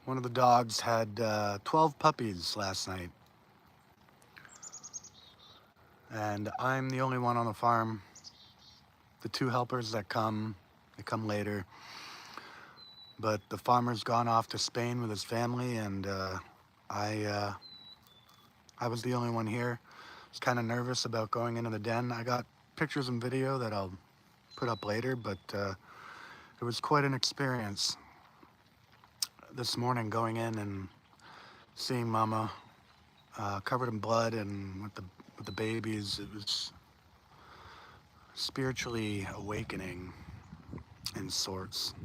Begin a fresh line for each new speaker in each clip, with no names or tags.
One of the dogs had 12 puppies last night, and I'm the only one on the farm. The two helpers that they come later, but the farmer's gone off to Spain with his family, and I, uh, I was the only one here. I was kind of nervous about going into the den. I got pictures and video that I'll put up later, but it was quite an experience this morning going in and seeing Mama covered in blood and with the babies. It was spiritually awakening in sorts.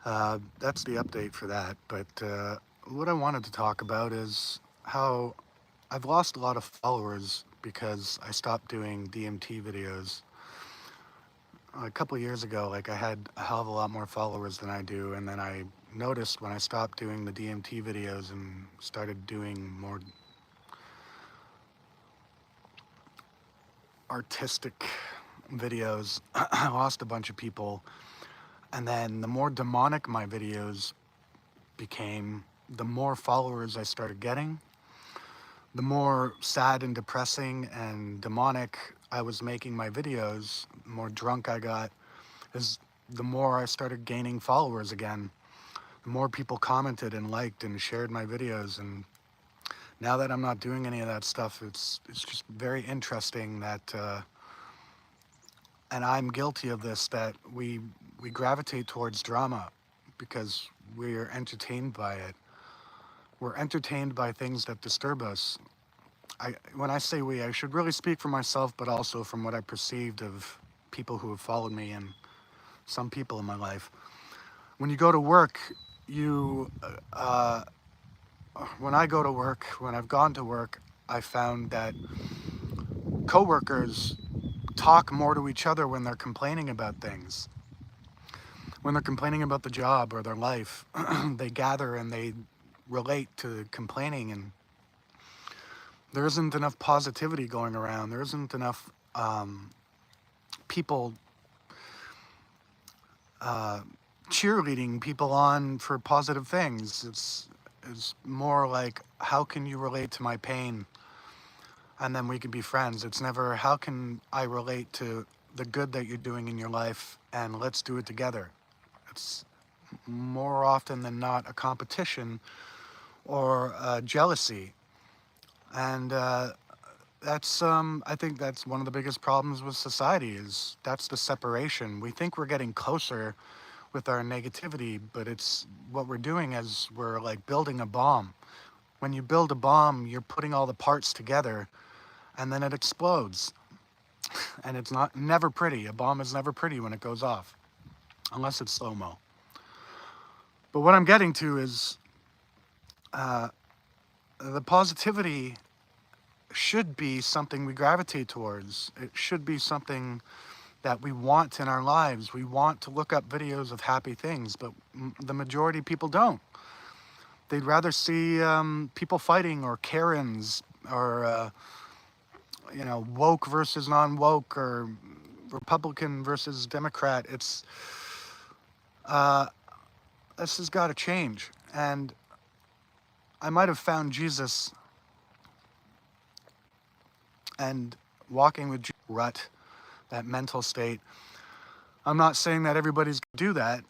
That's the update for that. But what I wanted to talk about is how I've lost a lot of followers because I stopped doing DMT videos. A couple of years ago, like, I had a hell of a lot more followers than I do, and then I noticed when I stopped doing the DMT videos and started doing more artistic videos, I lost a bunch of people. And then the more demonic my videos became, the more followers I started getting, the more sad and depressing and demonic I was making my videos, the more drunk I got, is the more I started gaining followers again. The more people commented and liked and shared my videos. And now that I'm not doing any of that stuff, it's just very interesting that, and I'm guilty of this, that we gravitate towards drama because we're entertained by it. We're entertained by things that disturb us. When I say we, I should really speak for myself, but also from what I perceived of people who have followed me and some people in my life. When you go to work, when I go to work, when I've gone to work, I found that coworkers talk more to each other when they're complaining about things. When they're complaining about the job or their life, they gather and they relate to complaining, and there isn't enough positivity going around. There isn't enough people cheerleading people on for positive things. It's more like, how can you relate to my pain and then we can be friends. It's never, how can I relate to the good that you're doing in your life and let's do it together. It's more often than not a competition or jealousy. And I think that's one of the biggest problems with society, is that's the separation. We think we're getting closer with our negativity, but it's what we're doing is we're like building a bomb. When you build a bomb, you're putting all the parts together and then it explodes. And it's never pretty. A bomb is never pretty when it goes off, unless it's slow-mo. But what I'm getting to is the positivity should be something we gravitate towards. It should be something that we want in our lives. We want to look up videos of happy things, but the majority of people don't. They'd rather see people fighting, or Karens, or woke versus non-woke, or Republican versus Democrat. This has got to change. And I might have found Jesus and walking with rut, that mental state. I'm not saying that everybody's going to do that,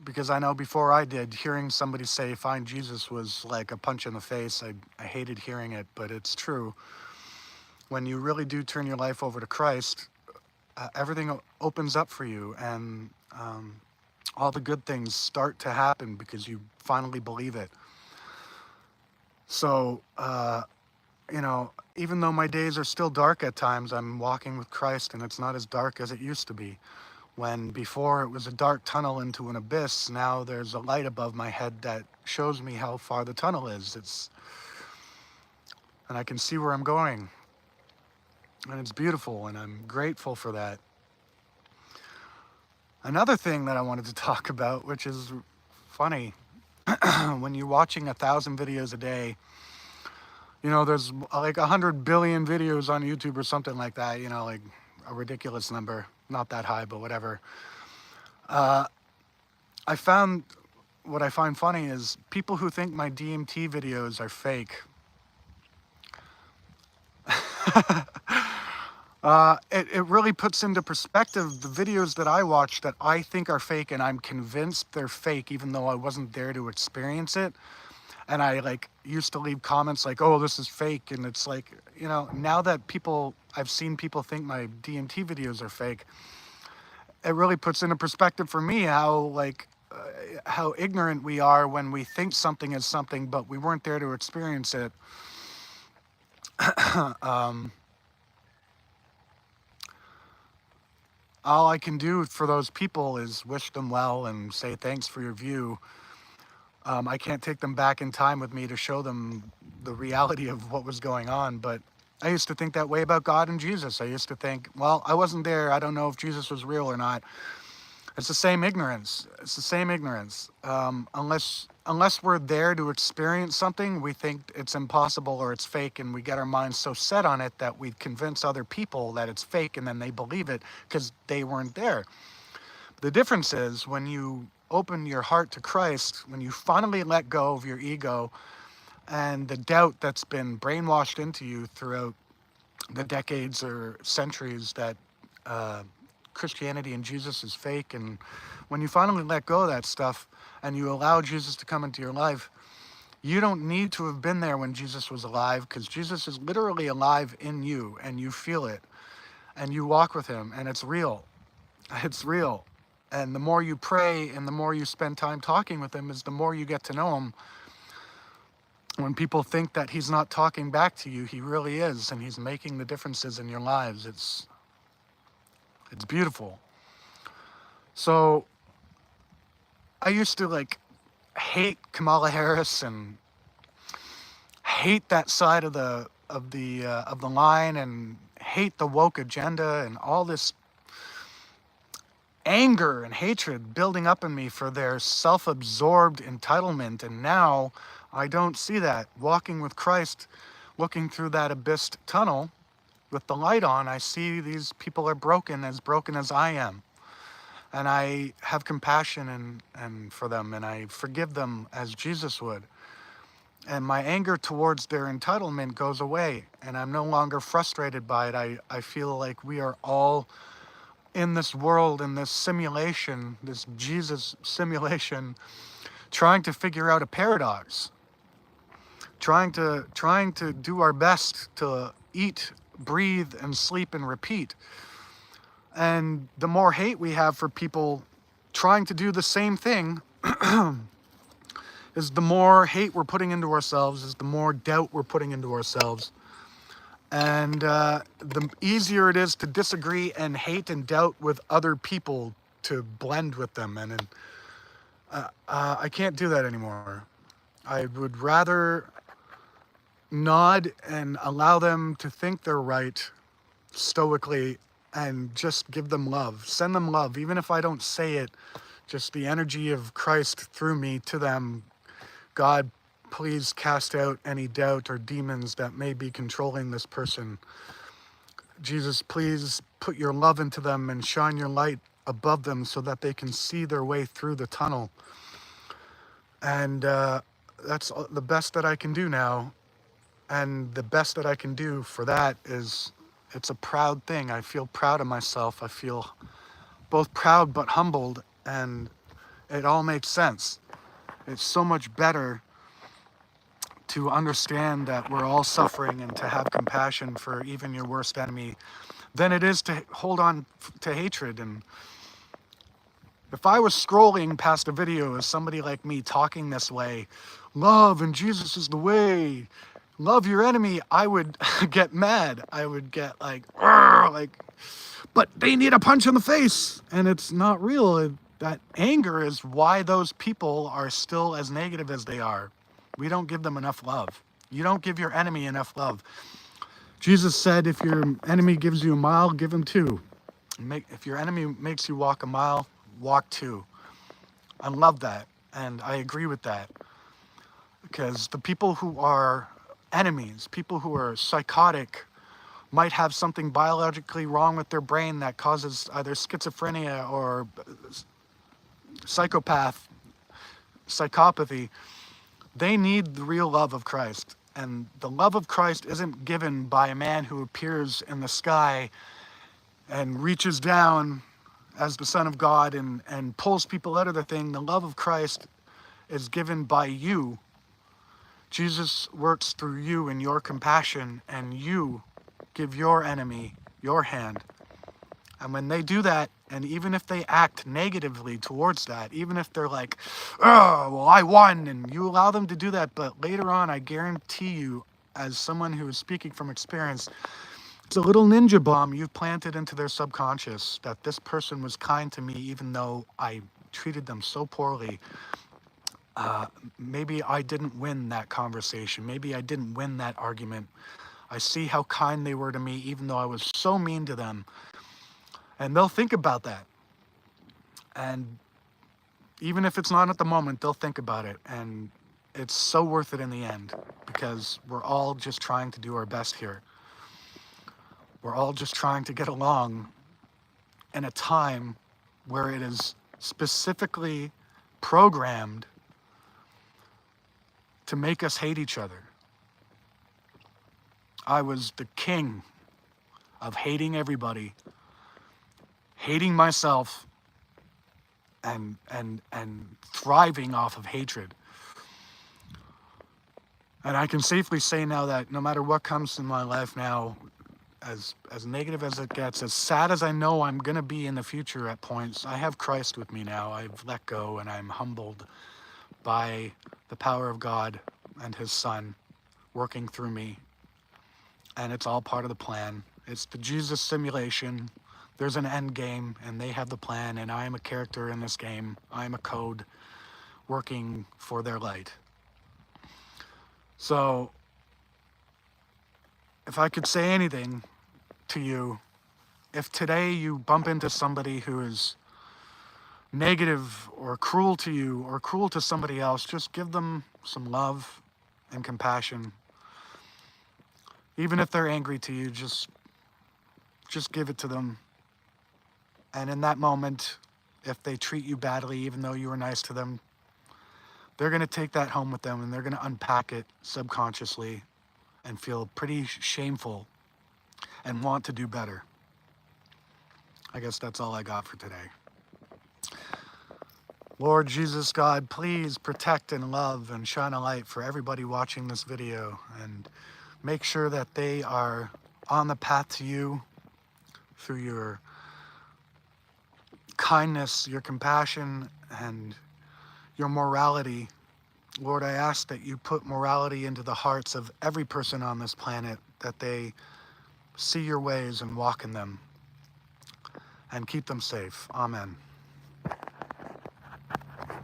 because I know before I did, hearing somebody say find Jesus was like a punch in the face. I hated hearing it, but it's true. When you really do turn your life over to Christ, everything opens up for you, and all the good things start to happen because you finally believe it. So, even though my days are still dark at times, I'm walking with Christ, and it's not as dark as it used to be. When before it was a dark tunnel into an abyss, now there's a light above my head that shows me how far the tunnel is. And I can see where I'm going. And it's beautiful, and I'm grateful for that. Another thing that I wanted to talk about, which is funny, when you're watching 1,000 videos a day, there's like 100 billion videos on YouTube or something like that, like a ridiculous number. Not that high, but whatever. I found what I find funny is people who think my DMT videos are fake. It really puts into perspective the videos that I watch that I think are fake and I'm convinced they're fake even though I wasn't there to experience it. And I like used to leave comments like, oh, this is fake. And it's like, now that I've seen people think my DMT videos are fake, it really puts into perspective for me how ignorant we are when we think something is something, but we weren't there to experience it. All I can do for those people is wish them well and say thanks for your view. I can't take them back in time with me to show them the reality of what was going on, but I used to think that way about God and Jesus. I used to think, well, I wasn't there. I don't know if Jesus was real or not. It's the same ignorance. It's the same ignorance. Unless we're there to experience something, we think it's impossible or it's fake, and we get our minds so set on it that we convince other people that it's fake, and then they believe it because they weren't there. The difference is when you open your heart to Christ, when you finally let go of your ego and the doubt that's been brainwashed into you throughout the decades or centuries that Christianity and Jesus is fake, and when you finally let go of that stuff and you allow Jesus to come into your life, you don't need to have been there when Jesus was alive, because Jesus is literally alive in you and you feel it and you walk with him and it's real. It's real. And the more you pray and the more you spend time talking with him is the more you get to know him. When people think that he's not talking back to you, he really is, and he's making the differences in your lives. It's beautiful. So I used to hate Kamala Harris and hate that side of the line, and hate the woke agenda and all this anger and hatred building up in me for their self-absorbed entitlement. And now I don't see that. Walking with Christ, looking through that abyss tunnel with the light on, I see these people are broken as I am. And I have compassion and for them, and I forgive them as Jesus would. And my anger towards their entitlement goes away, and I'm no longer frustrated by it. I feel like we are all in this world, in this simulation, this Jesus simulation, trying to figure out a paradox, trying to do our best to eat, breathe, and sleep and repeat. And the more hate we have for people trying to do the same thing, is the more hate we're putting into ourselves, is the more doubt we're putting into ourselves. And the easier it is to disagree and hate and doubt with other people, to blend with them. And I can't do that anymore. I would rather nod and allow them to think they're right stoically and just give them love. Send them love, even if I don't say it, just the energy of Christ through me to them. God, please cast out any doubt or demons that may be controlling this person. Jesus, please put your love into them and shine your light above them so that they can see their way through the tunnel. And that's the best that I can do now. And the best that I can do for that is, it's a proud thing. I feel proud of myself. I feel both proud but humbled, and it all makes sense. It's so much better to understand that we're all suffering and to have compassion for even your worst enemy than it is to hold on to hatred. And if I was scrolling past a video of somebody like me talking this way, love and Jesus is the way, love your enemy, I would get mad. I would get like, but they need a punch in the face. And it's not real. That anger is why those people are still as negative as they are. We don't give them enough love. You don't give your enemy enough love. Jesus said, if your enemy gives you a mile, give him two. If your enemy makes you walk a mile, walk two. I love that. And I agree with that. Because the people who are enemies, people who are psychotic, might have something biologically wrong with their brain that causes either schizophrenia or psychopath, psychopathy, they need the real love of Christ. And the love of Christ isn't given by a man who appears in the sky and reaches down as the Son of God and pulls people out of the thing. The love of Christ is given by you. Jesus works through you in your compassion, and you give your enemy your hand. And when they do that, and even if they act negatively towards that, even if they're like, oh, well, I won, and you allow them to do that, but later on, I guarantee you, as someone who is speaking from experience, it's a little ninja bomb you've planted into their subconscious that this person was kind to me even though I treated them so poorly. Maybe I didn't win that conversation. Maybe I didn't win that argument. I see how kind they were to me even though I was so mean to them. And they'll think about that. And even if it's not at the moment, they'll think about it. And it's so worth it in the end because we're all just trying to do our best here. We're all just trying to get along in a time where it is specifically programmed to make us hate each other. I was the king of hating everybody, hating myself, and thriving off of hatred. And I can safely say now that no matter what comes in my life now, as negative as it gets, as sad as I know I'm going to be in the future at points, I have Christ with me now. I've let go and I'm humbled by the power of God and his Son working through me. And it's all part of the plan. It's the Jesus simulation. There's an end game and they have the plan, and I am a character in this game. I am a code working for their light. So if I could say anything to you, if today you bump into somebody who is negative or cruel to you or cruel to somebody else, just give them some love and compassion. Even if they're angry to you, just give it to them. And in that moment, if they treat you badly, even though you were nice to them, they're going to take that home with them and they're going to unpack it subconsciously and feel pretty shameful and want to do better. I guess that's all I got for today. Lord Jesus God, please protect and love and shine a light for everybody watching this video, and make sure that they are on the path to you through your kindness, your compassion, and your morality. Lord, I ask that you put morality into the hearts of every person on this planet, that they see your ways and walk in them, and keep them safe. Amen.